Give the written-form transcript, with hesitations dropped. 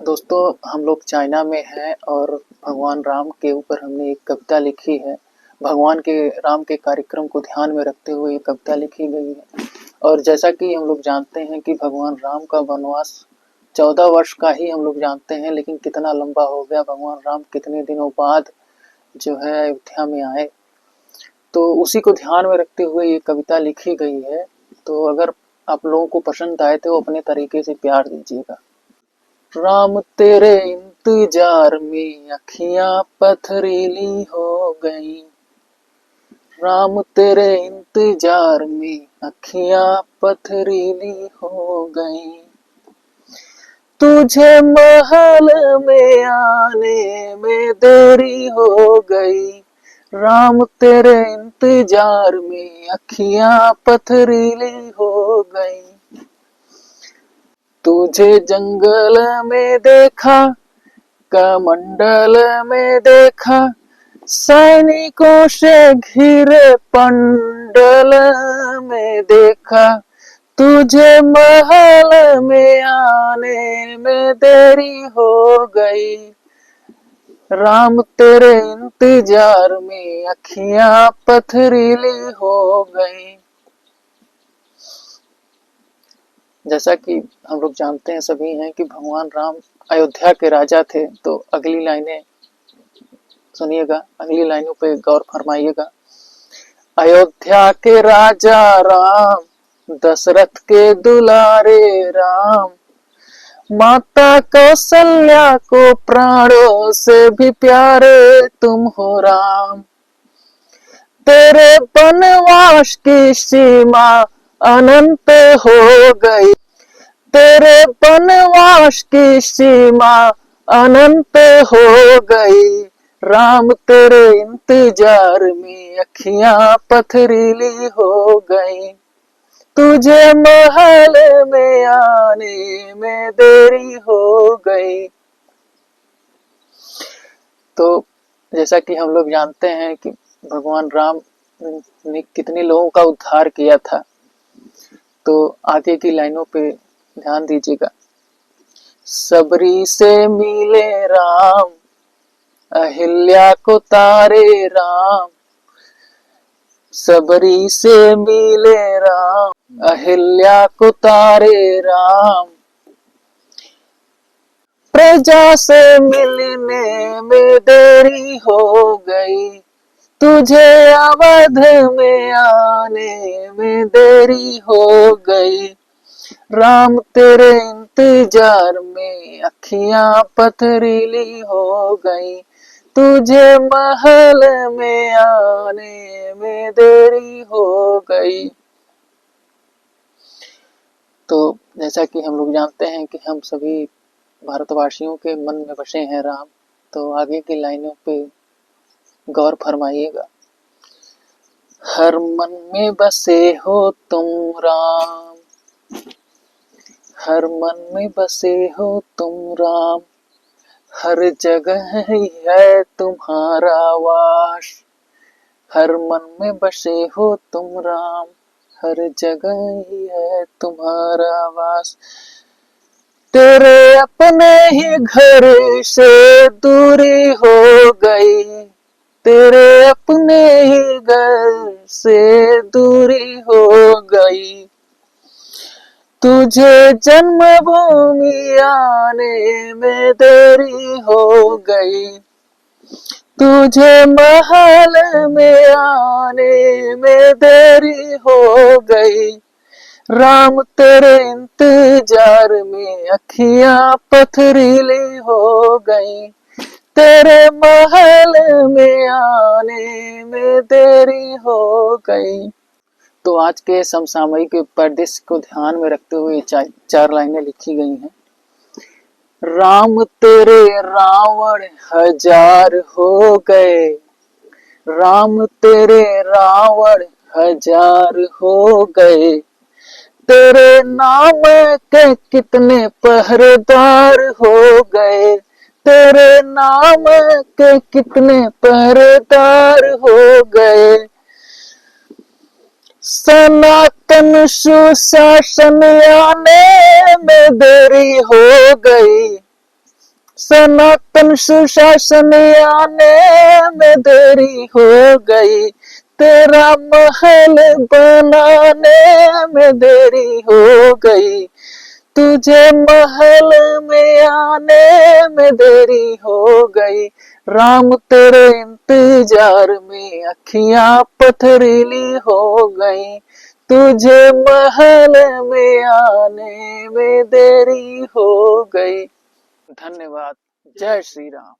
दोस्तों, हम लोग चाइना में हैं और भगवान राम के ऊपर हमने एक कविता लिखी है। भगवान के राम के कार्यक्रम को ध्यान में रखते हुए ये कविता लिखी गई है। और जैसा कि हम लोग जानते हैं कि भगवान राम का वनवास 14 वर्ष का ही हम लोग जानते हैं, लेकिन कितना लंबा हो गया। भगवान राम कितने दिनों बाद जो है अयोध्या में आए, तो उसी को ध्यान में रखते हुए ये कविता लिखी गई है। तो अगर आप लोगों को पसंद आए तो अपने तरीके से प्यार दीजिएगा। राम तेरे इंतजार में अखियां पथरीली हो गई। राम तेरे इंतजार में अखियां पथरीली हो गई। तुझे महल में आने में देरी हो गई। राम तेरे इंतजार में अखियां पथरीली हो गई। तुझे जंगल में देखा, कमंडल में देखा, सैनिकों से घिरे पंडल में देखा। तुझे महल में आने में देरी हो गई। राम तेरे इंतजार में अखियां पथरीली हो गई। जैसा कि हम लोग जानते हैं, सभी हैं कि भगवान राम अयोध्या के राजा थे। तो अगली लाइनें सुनिएगा, अगली लाइनों पे गौर फरमाइएगा। अयोध्या के राजा राम, दशरथ के दुलारे राम, माता कौशल्या को प्राणों से भी प्यारे तुम हो राम। तेरे वनवास की सीमा अनंत हो गई। तेरे वनवास की सीमा अनंत हो गई। राम तेरे इंतजार में अखियां पथरीली हो गई। तुझे महल में आने में देरी हो गई। तो जैसा कि हम लोग जानते हैं कि भगवान राम ने कितने लोगों का उद्धार किया था। तो आगे की लाइनों पे ध्यान दीजिएगा। सबरी से मिले राम, अहिल्या को तारे राम। सबरी से मिले राम, अहिल्या को तारे राम। प्रजा से मिलने में देरी हो गई। तुझे अवध में आने में देरी हो गई। राम तेरे इंतजार में अखियां पथरीली हो गई। तुझे महल में आने में देरी हो गई। तो जैसा कि हम लोग जानते हैं कि हम सभी भारतवासियों के मन में बसे हैं राम। तो आगे की लाइनों पे गौर फरमाइएगा। हर मन में बसे हो तुम राम, हर मन में बसे हो तुम राम। हर जगह ही है तुम्हारा वास। हर मन में बसे हो तुम राम, हर जगह ही है तुम्हारा वास। तेरे अपने ही घर से दूरी हो गई। तेरे अपने ही घर से दूरी हो गई। तुझे जन्मभूमि आने में देरी हो गई। तुझे महल में आने में देरी हो गई। राम तेरे इंतजार में अखियां पथरीली हो गई। तेरे महल में आने में देरी हो गई। तो आज के समसामयिक परिदृश्य को ध्यान में रखते हुए चार लाइनें लिखी गई हैं। राम तेरे रावण हजार हो गए। राम तेरे रावण हजार हो गए। तेरे नाम के कितने पहरेदार हो गए। तेरे नाम के कितने पहरेदार हो गए। सनातन सुशासन आने में देरी हो गई। सनातन सुशासन आने में देरी हो गई, तेरा महल बनाने में देरी हो गई, तुझे महल में आने में देरी हो गई, राम तेरे इंतजार में अखियां पथरीली हो गई, तुझे महल में आने में देरी हो गई। धन्यवाद। जय श्री राम।